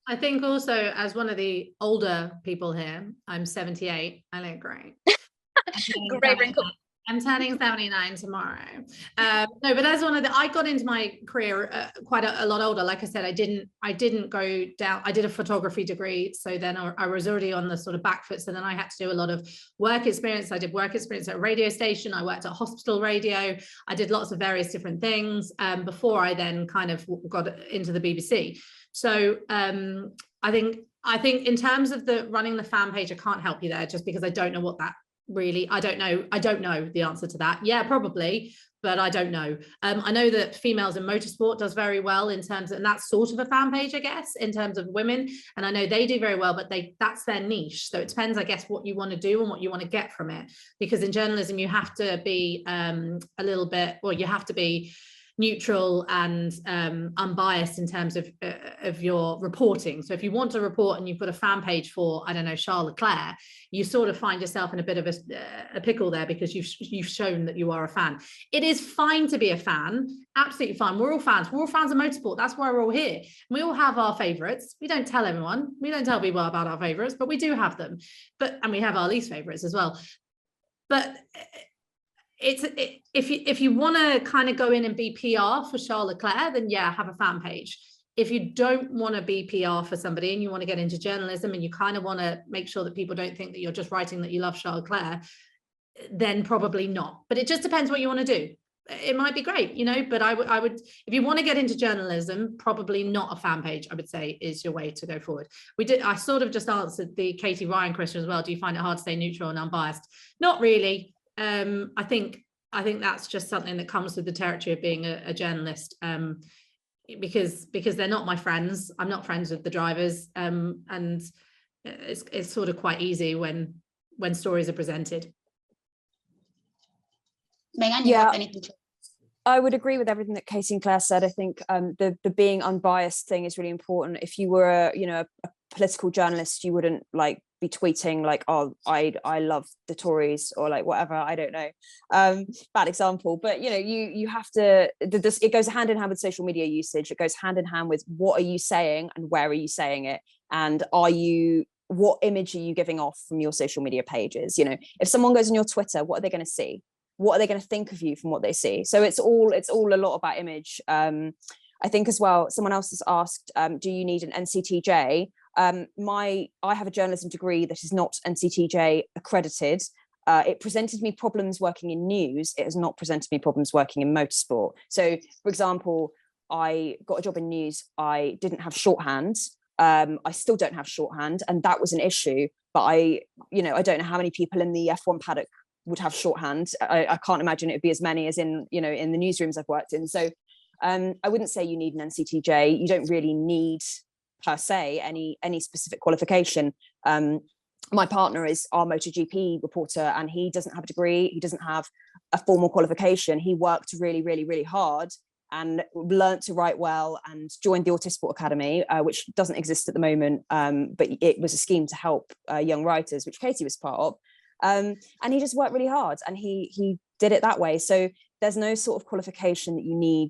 I think also, as one of the older people here, I'm 78. I look great. Great wrinkle. I'm turning 79 tomorrow. No, but that's one of the, I got into my career quite a lot older. Like I said, I didn't go down, I did a photography degree. So then I was already on the sort of back foot. So then I had to do a lot of work experience. I did work experience at a radio station. I worked at hospital radio. I did lots of various different things before I then kind of got into the BBC. So I think in terms of the running the fan page, I can't help you there just because I don't know what that really, I don't know the answer to that. Yeah, probably, but I don't know. I know that Females in Motorsport does very well in terms of, and that's sort of a fan page, I guess, in terms of women. And I know they do very well, but that's their niche. So it depends, I guess, what you want to do and what you want to get from it. Because in journalism, you have to be a little bit, well, you have to be neutral and unbiased in terms of your reporting. So if you want to report and you've got a fan page for, I don't know, Charles Leclerc, you sort of find yourself in a bit of a pickle there because you've shown that you are a fan. It is fine to be a fan, absolutely fine. We're all fans. We're all fans of motorsport. That's why we're all here. We all have our favorites. We don't tell everyone. We don't tell people about our favorites, but we do have them. And we have our least favorites as well. But if you want to kind of go in and be PR for Charles Leclerc, then yeah, have a fan page. if you don't want to be PR for somebody and you want to get into journalism and you kind of want to make sure that people don't think that you're just writing that you love Charles Claire, then probably not. But it just depends what you want to do. It might be great, you know, but I would, if you want to get into journalism, probably not a fan page, I would say, is your way to go forward. I sort of just answered the Katie Ryan question as well. Do you find it hard to stay neutral and unbiased? Not really. I think that's just something that comes with the territory of being a journalist. Because they're not my friends. I'm not friends with the drivers, and it's sort of quite easy when stories are presented. Megan, you have anything to? I would agree with everything that Katie and Claire said. I think the being unbiased thing is really important. If you were a political journalist, you wouldn't like be tweeting like, oh, I love the Tories or like whatever, I don't know, bad example, but you have to, it goes hand in hand with social media usage. It goes hand in hand with what are you saying and where are you saying it, and what image are you giving off from your social media pages? If someone goes on your Twitter, what are they going to see? What are they going to think of you from what they see? So it's all a lot about image. I think as well, someone else has asked, do you need an NCTJ? I have a journalism degree that is not NCTJ accredited. It presented me problems working in news. It has not presented me problems working in motorsport. So, for example, I got a job in news. I didn't have shorthand. I still don't have shorthand, and that was an issue. But I don't know how many people in the F1 paddock would have shorthand. I can't imagine it would be as many as in the newsrooms I've worked in. So I wouldn't say you need an NCTJ. You don't really need per se any specific qualification. My partner is our MotoGP reporter, and he doesn't have a degree. He doesn't have a formal qualification. He worked really, really, really hard and learned to write well and joined the Autosport Academy, which doesn't exist at the moment, but it was a scheme to help young writers, which Katie was part of. And he just worked really hard, and he did it that way. So there's no sort of qualification that you need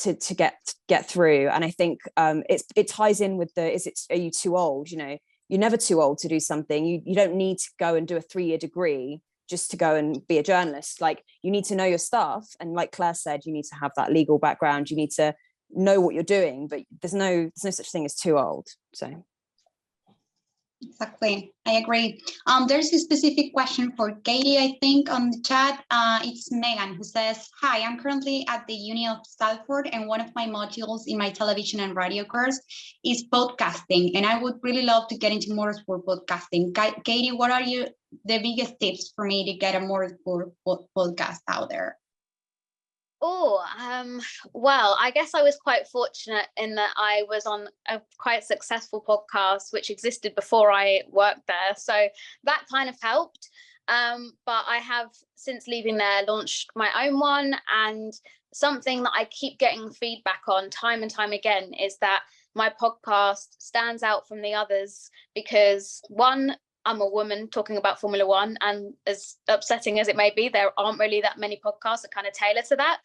to get through. And I think it ties in with are you too old? You're never too old to do something. You don't need to go and do a 3-year degree just to go and be a journalist. Like, you need to know your stuff, and like Claire said, you need to have that legal background. You need to know what you're doing, but there's no such thing as too old. So exactly, I agree. There's a specific question for Katie, I think, on the chat. It's Megan, who says, hi, I'm currently at the Uni of Salford, and one of my modules in my television and radio course is podcasting, and I would really love to get into motorsport podcasting. Katie, what are the biggest tips for me to get a motorsport podcast out there? Well, I guess I was quite fortunate in that I was on a quite successful podcast which existed before I worked there, so that kind of helped. But I have, since leaving there, launched my own one, and something that I keep getting feedback on time and time again is that my podcast stands out from the others because, one, I'm a woman talking about Formula One, and as upsetting as it may be, there aren't really that many podcasts that kind of tailor to that.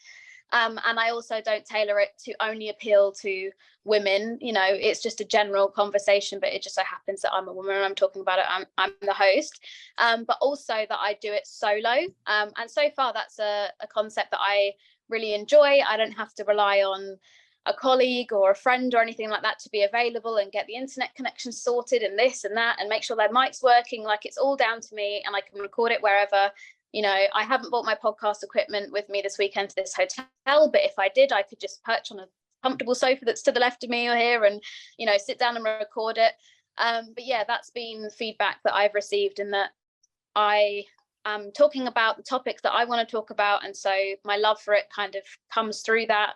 And I also don't tailor it to only appeal to women. It's just a general conversation, but it just so happens that I'm a woman and I'm talking about it. I'm the host, but also that I do it solo. And so far, that's a concept that I really enjoy. I don't have to rely on a colleague or a friend or anything like that to be available and get the internet connection sorted and this and that and make sure their mic's working. Like, it's all down to me, and I can record it wherever. I haven't bought my podcast equipment with me this weekend to this hotel, but if I did, I could just perch on a comfortable sofa that's to the left of me or here and sit down and record it. But yeah, that's been feedback that I've received, in that I am talking about the topics that I want to talk about, and so my love for it kind of comes through that.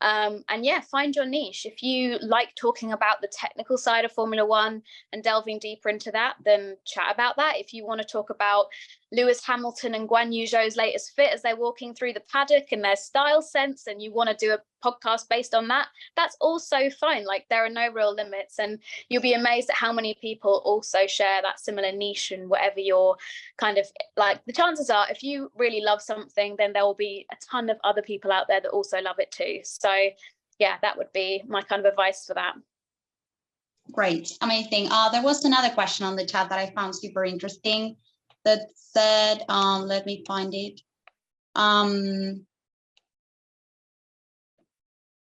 And yeah, find your niche. If you like talking about the technical side of Formula One and delving deeper into that, then chat about that. If you want to talk about Lewis Hamilton and Guan Yu Zhou's latest fit as they're walking through the paddock and their style sense, and you want to do a podcast based on that, that's also fine. Like, there are no real limits, and you'll be amazed at how many people also share that similar niche. And whatever your kind of like, the chances are, if you really love something, then there will be a ton of other people out there that also love it too. So yeah, that would be my kind of advice for that. Great, amazing. There was another question on the chat that I found super interesting that said, let me find it.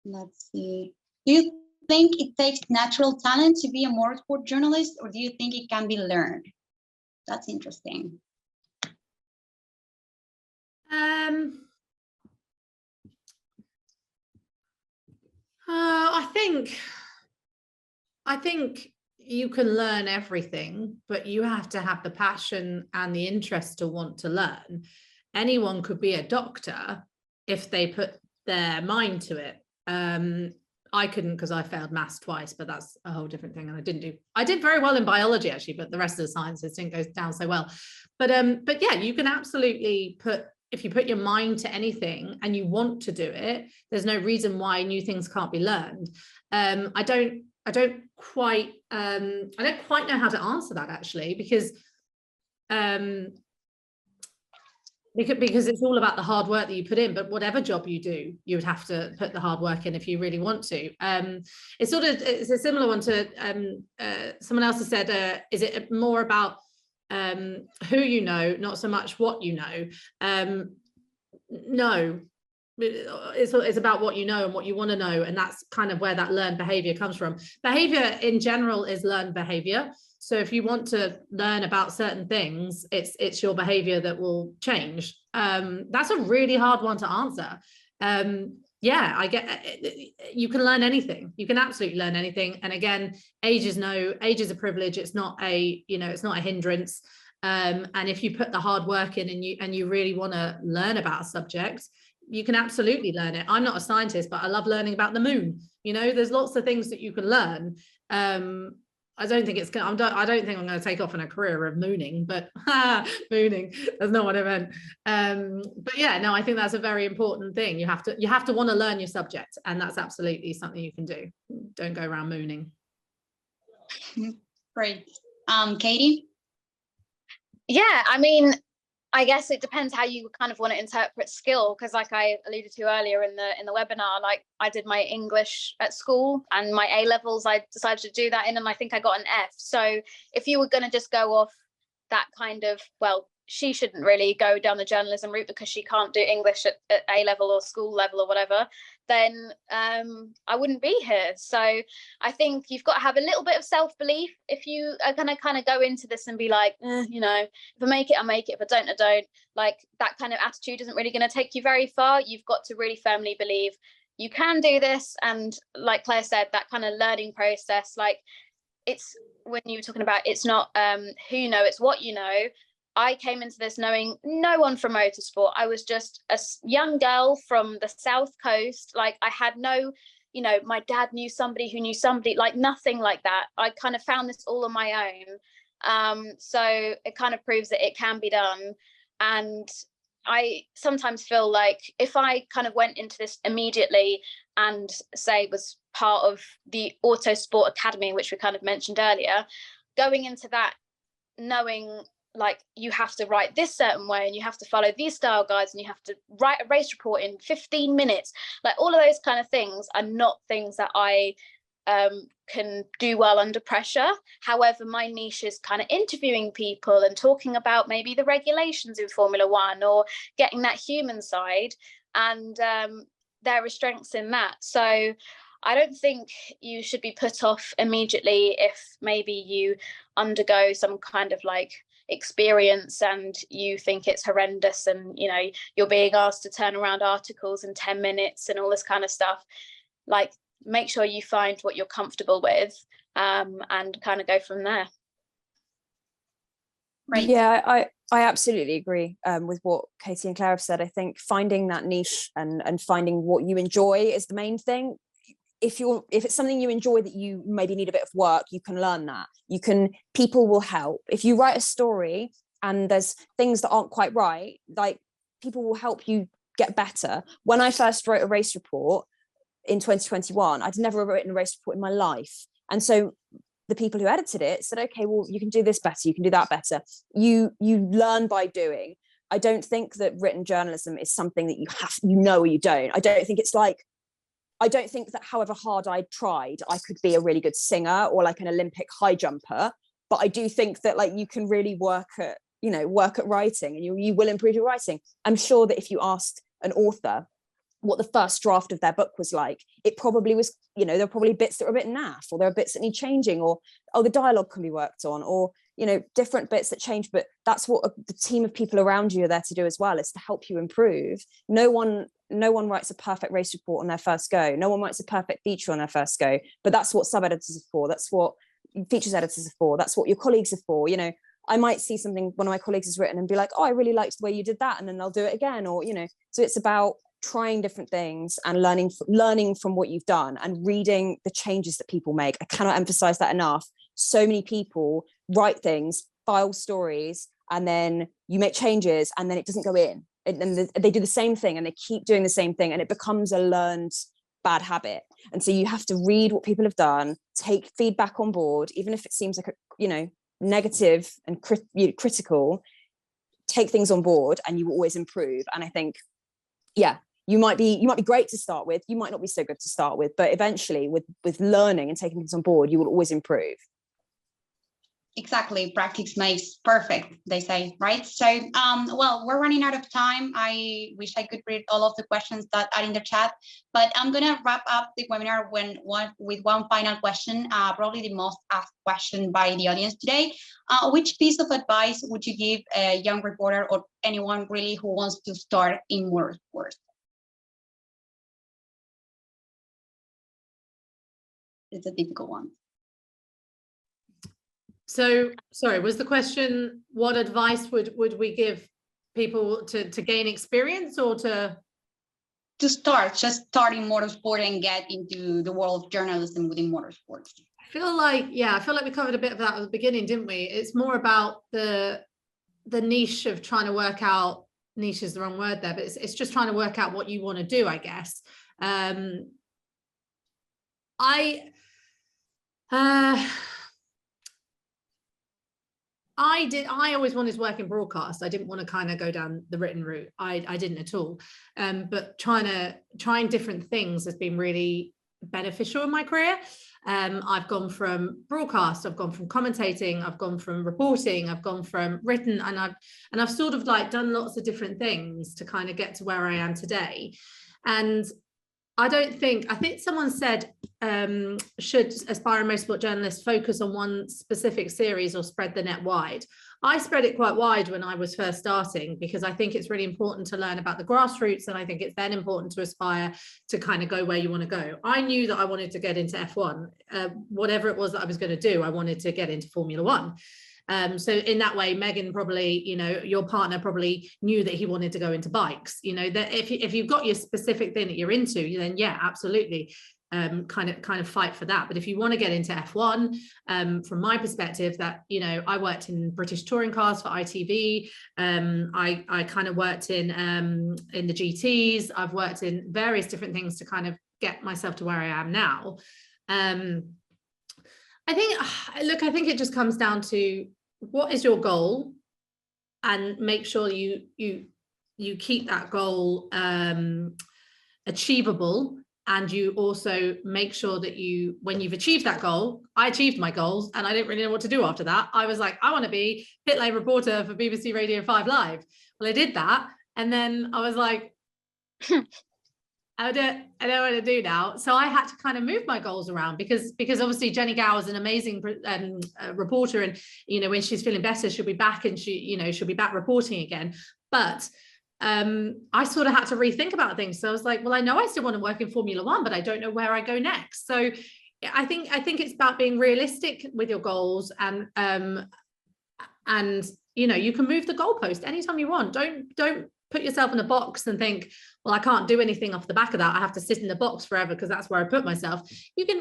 Let's see. Do you think it takes natural talent to be a motorsport journalist, or do you think it can be learned? That's interesting. I think you can learn everything, but you have to have the passion and the interest to want to learn. Anyone could be a doctor if they put their mind to it. I couldn't, because I failed maths twice, but that's a whole different thing. And I did very well in biology actually, but the rest of the sciences didn't go down so well. But yeah, you can absolutely if you put your mind to anything and you want to do it, there's no reason why new things can't be learned. I don't quite know how to answer that actually, because it's all about the hard work that you put in. But whatever job you do, you would have to put the hard work in if you really want to. It's a similar one to someone else has said, is it more about who you know, not so much what you know? No, it's about what you know and what you want to know, and that's kind of where that learned behavior comes from. Behavior in general is learned behavior. So if you want to learn about certain things, it's your behavior that will change. That's a really hard one to answer. Yeah, I get it. You can learn anything. You can absolutely learn anything. And again, age is a privilege. It's not a hindrance. And if you put the hard work in and you really want to learn about a subject, you can absolutely learn it. I'm not a scientist, but I love learning about the moon. There's lots of things that you can learn. I don't think I'm going to take off in a career of mooning, but mooning, that's not what I meant. But yeah, no, I think that's a very important thing. You have to want to learn your subject, and that's absolutely something you can do. Don't go around mooning. Great. Katie? Yeah, I mean, I guess it depends how you kind of want to interpret skill, because like I alluded to earlier in the webinar, like I did my English at school and my A levels, I decided to do that in, and I think I got an F. So if you were going to just go off that kind of, well, she shouldn't really go down the journalism route because she can't do English at A level or school level or whatever, then I wouldn't be here. So I think you've got to have a little bit of self-belief if you are going to kind of go into this and be like, if I make it, I make it. If I don't, I don't. Like, that kind of attitude isn't really going to take you very far. You've got to really firmly believe you can do this. And like Claire said, that kind of learning process, like, it's when you were talking about, it's not who you know, it's what you know. I came into this knowing no one from motorsport. I was just a young girl from the South Coast. Like, I had no, my dad knew somebody who knew somebody, like nothing like that. I kind of found this all on my own. So it kind of proves that it can be done. And I sometimes feel like if I kind of went into this immediately and say was part of the Autosport Academy, which we kind of mentioned earlier, going into that knowing like you have to write this certain way and you have to follow these style guides and you have to write a race report in 15 minutes, like all of those kind of things are not things that I can do well under pressure. However, my niche is kind of interviewing people and talking about maybe the regulations in Formula One or getting that human side, and there are strengths in that. So I don't think you should be put off immediately if maybe you undergo some kind of like experience and you think it's horrendous and you're being asked to turn around articles in 10 minutes and all this kind of stuff. Like, make sure you find what you're comfortable with and kind of go from there. Right. Yeah, I absolutely agree with what Katie and Claire have said. I think finding that niche and finding what you enjoy is the main thing. If it's something you enjoy that you maybe need a bit of work, you can learn that. People will help. If you write a story and there's things that aren't quite right, like, people will help you get better. When I first wrote a race report in 2021, I'd never written a race report in my life. And so the people who edited it said, okay, well, you can do this better, you can do that better. You learn by doing. I don't think that written journalism is something that you have, or you don't. I don't think that however hard I tried, I could be a really good singer or like an Olympic high jumper. But I do think that like you can really work at writing, and you will improve your writing. I'm sure that if you asked an author what the first draft of their book was like. It probably was, you know, there are probably bits that were a bit naff, or there are bits that need changing, or oh, the dialogue can be worked on, or, you know, different bits that change. But that's what the team of people around you are there to do as well, is to help you improve. No one writes a perfect race report on their first go. No one writes a perfect feature on their first go. But that's what sub-editors are for. That's what features editors are for. That's what your colleagues are for. You know, I might see something one of my colleagues has written and be like, oh, I really liked the way you did that, and then they'll do it again. Or, you know, so it's about trying different things and learning from what you've done and reading the changes that people make. I cannot emphasize that enough. So many people write things, file stories, and then you make changes and then it doesn't go in. And they do the same thing and they keep doing the same thing, and it becomes a learned bad habit. And so you have to read what people have done, take feedback on board, even if it seems like, you know, negative and critical, take things on board and you will always improve. And I think, yeah, you might be great to start with, you might not be so good to start with, but eventually with learning and taking things on board, you will always improve. Exactly, practice makes perfect, they say, right? So, well, we're running out of time. I wish I could read all of the questions that are in the chat, but I'm gonna wrap up the webinar with one final question, probably the most asked question by the audience today. Which piece of advice would you give a young reporter or anyone really who wants to start in motorsport? It's a difficult one. So, sorry, was the question, what advice would we give people to gain experience, or to start in motorsport and get into the world of journalism within motorsport? I feel like we covered a bit of that at the beginning, didn't we? It's more about the niche of trying to work out, niche is the wrong word there, but it's just trying to work out what you want to do, I guess. I always wanted to work in broadcast. I didn't want to kind of go down the written route. I didn't at all. But trying different things has been really beneficial in my career. I've gone from broadcast, I've gone from commentating, I've gone from reporting, I've gone from written, and I've sort of like done lots of different things to kind of get to where I am today. And I think someone said, should aspiring motorsport journalists focus on one specific series or spread the net wide? I spread it quite wide when I was first starting, because I think it's really important to learn about the grassroots, and I think it's then important to aspire to kind of go where you want to go. I knew that I wanted to get into F1, whatever it was that I was going to do, I wanted to get into Formula One. So in that way, Megan probably, you know, your partner probably knew that he wanted to go into bikes, you know, that if you've got your specific thing that you're into, then yeah, absolutely. Kind of fight for that. But if you want to get into F1, from my perspective, that, you know, I worked in British touring cars for ITV. I kind of worked in the GTs. I've worked in various different things to kind of get myself to where I am now. I think it just comes down to, what is your goal, and make sure you keep that goal achievable. And you also make sure that when you've achieved that goal, I achieved my goals and I didn't really know what to do after that. I was like, I want to be pit lane reporter for BBC Radio 5 Live. Well, I did that. And then I was like, I don't know what to do now. So I had to kind of move my goals around, because obviously Jenny Gow is an amazing reporter, and, you know, when she's feeling better, she'll be back, and she'll be back reporting again. But I sort of had to rethink about things. So I was like, well, I know I still want to work in Formula One, but I don't know where I go next. So I think it's about being realistic with your goals, and you know, you can move the goalpost anytime you want. Don't put yourself in a box and think, well, I can't do anything off the back of that. I have to sit in the box forever because that's where I put myself. You can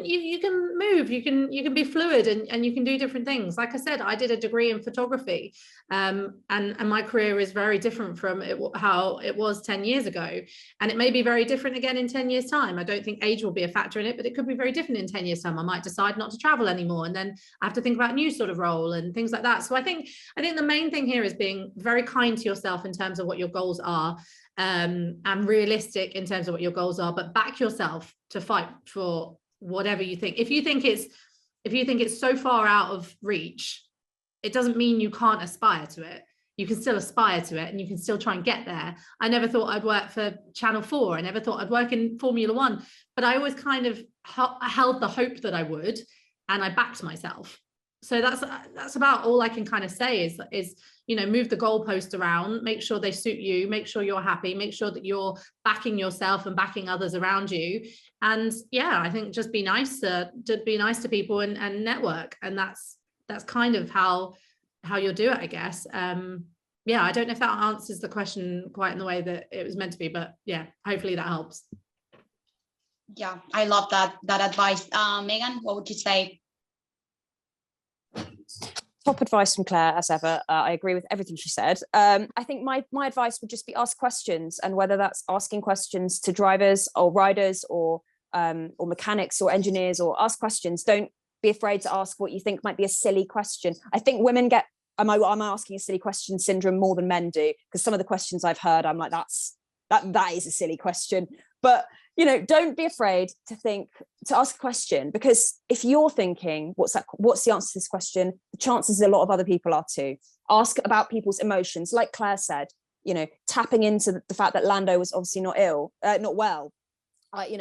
move, you can be fluid, and you can do different things. Like I said, I did a degree in photography, and my career is very different from how it was 10 years ago. And it may be very different again in 10 years time. I don't think age will be a factor in it, but it could be very different in 10 years time. I might decide not to travel anymore, and then I have to think about a new sort of role and things like that. So I think the main thing here is being very kind to yourself in terms of what your goals are, and realistic in terms of what your goals are, but back yourself to fight for whatever you think. If you think it's so far out of reach, it doesn't mean you can't aspire to it. you can still aspire to it and you can still try and get there. I never thought I'd work for Channel 4. I never thought I'd work in Formula 1, but I always kind of held the hope that I would, and I backed myself. So that's about all I can kind of say is, you know, move the goalpost around, make sure they suit you, make sure you're happy, make sure that you're backing yourself and backing others around you. And yeah, I think just be nice to people and network. And that's kind of how you'll do it, I guess. Yeah, I don't know if that answers the question quite in the way that it was meant to be, but yeah, hopefully that helps. Yeah, I love that advice. Megan, what would you say? Top advice from Claire, as ever. I agree with everything she said. I think my advice would just be ask questions, and whether that's asking questions to drivers or riders or mechanics or engineers, or ask questions. Don't be afraid to ask what you think might be a silly question. I think women get am I asking a silly question syndrome more than men do, because some of the questions I've heard, I'm like, that is a silly question. But you know, don't be afraid to ask a question, because if you're thinking, what's the answer to this question, the chances a lot of other people are too. Ask about people's emotions, like Claire said, you know, tapping into the fact that Lando was obviously not well. I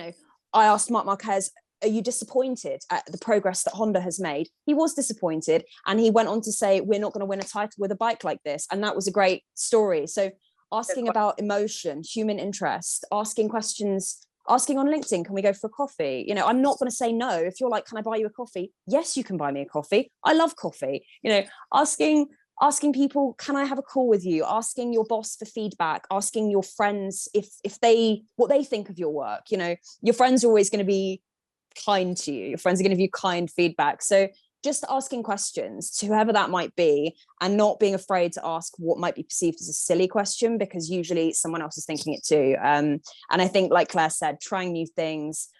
asked Marc Marquez, are you disappointed at the progress that Honda has made? He was disappointed, and he went on to say, we're not going to win a title with a bike like this. And that was a great story. So asking about emotion, human interest, asking questions, asking on LinkedIn, can we go for a coffee? You know, I'm not going to say no. If you're like, can I buy you a coffee? Yes, you can buy me a coffee. I love coffee. You know, asking people, can I have a call with you? Asking your boss for feedback, asking your friends what they think of your work. You know, your friends are always going to be kind to you. Your friends are going to give you kind feedback. So just asking questions to whoever that might be, and not being afraid to ask what might be perceived as a silly question, because usually someone else is thinking it too. And I think, like Claire said, trying new things,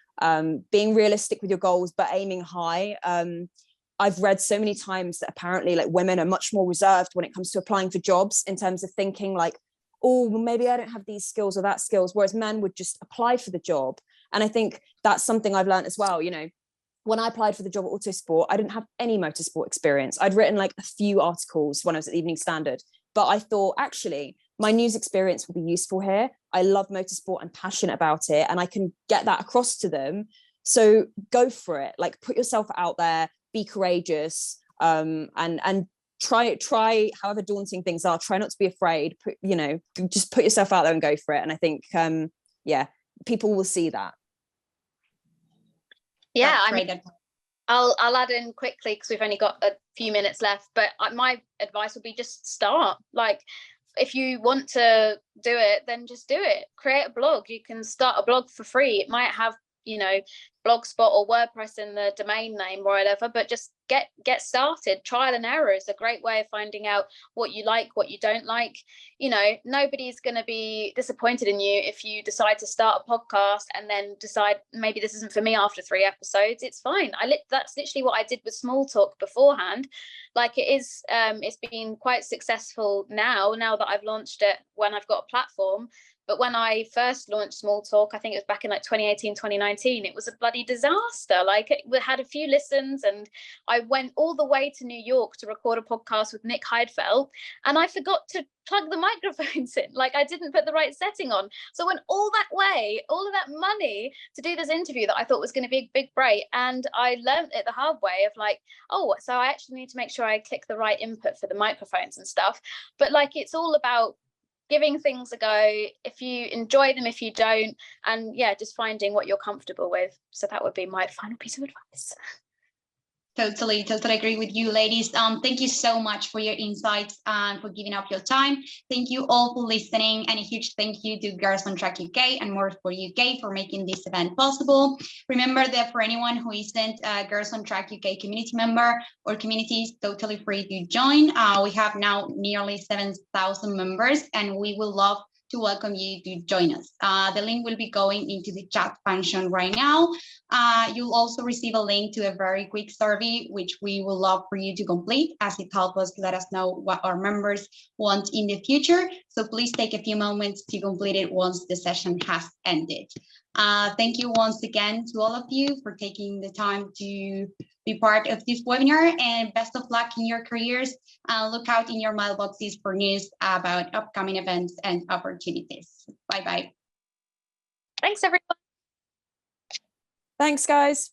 being realistic with your goals, but aiming high. I've read so many times that apparently like women are much more reserved when it comes to applying for jobs, in terms of thinking like, oh, well, maybe I don't have these skills or that skills, whereas men would just apply for the job. And I think that's something I've learned as well. You know, when I applied for the job at Autosport, I didn't have any motorsport experience. I'd written like a few articles when I was at the Evening Standard, but I thought, actually, my news experience will be useful here. I love motorsport and passionate about it, and I can get that across to them. So go for it. Like, put yourself out there, be courageous, and try however daunting things are. Try not to be afraid. Just put yourself out there and go for it. And I think, people will see that. Yeah, I mean, I'll add in quickly because we've only got a few minutes left, but my advice would be just start. Like, if you want to do it, then just do it. Create a blog. You can start a blog for free. It might have, Blogspot or WordPress in the domain name or whatever, but just get started. Trial and error is a great way of finding out what you like, what you don't like. Nobody's going to be disappointed in you if you decide to start a podcast and then decide maybe this isn't for me after 3 episodes. It's fine. That's literally what I did with Small Talk beforehand. Like, it is, it's been quite successful now that I've launched it, when I've got a platform. But when I first launched Small Talk, I think it was back in like 2018, 2019, it was a bloody disaster. Like, it had a few listens, and I went all the way to New York to record a podcast with Nick Heidfeld, and I forgot to plug the microphones in. Like, I didn't put the right setting on. So I went all that way, all of that money to do this interview that I thought was going to be a big break. And I learned it the hard way of like, so I actually need to make sure I click the right input for the microphones and stuff. But like, it's all about giving things a go, if you enjoy them, if you don't, and just finding what you're comfortable with. So that would be my final piece of advice. Totally agree with you, ladies. Thank you so much for your insights and for giving up your time. Thank you all for listening, and a huge thank you to Girls on Track UK and Motorsport UK for making this event possible. Remember that for anyone who isn't a Girls on Track UK community member or community, is totally free to join. We have now nearly 7,000 members, and we will love to welcome you to join us. The link will be going into the chat function right now. You'll also receive a link to a very quick survey, which we will love for you to complete, as it helps us let us know what our members want in the future. So please take a few moments to complete it once the session has ended. Thank you once again to all of you for taking the time to be part of this webinar, and best of luck in your careers. Look out in your mailboxes for news about upcoming events and opportunities. Bye-bye. Thanks, everyone. Thanks, guys.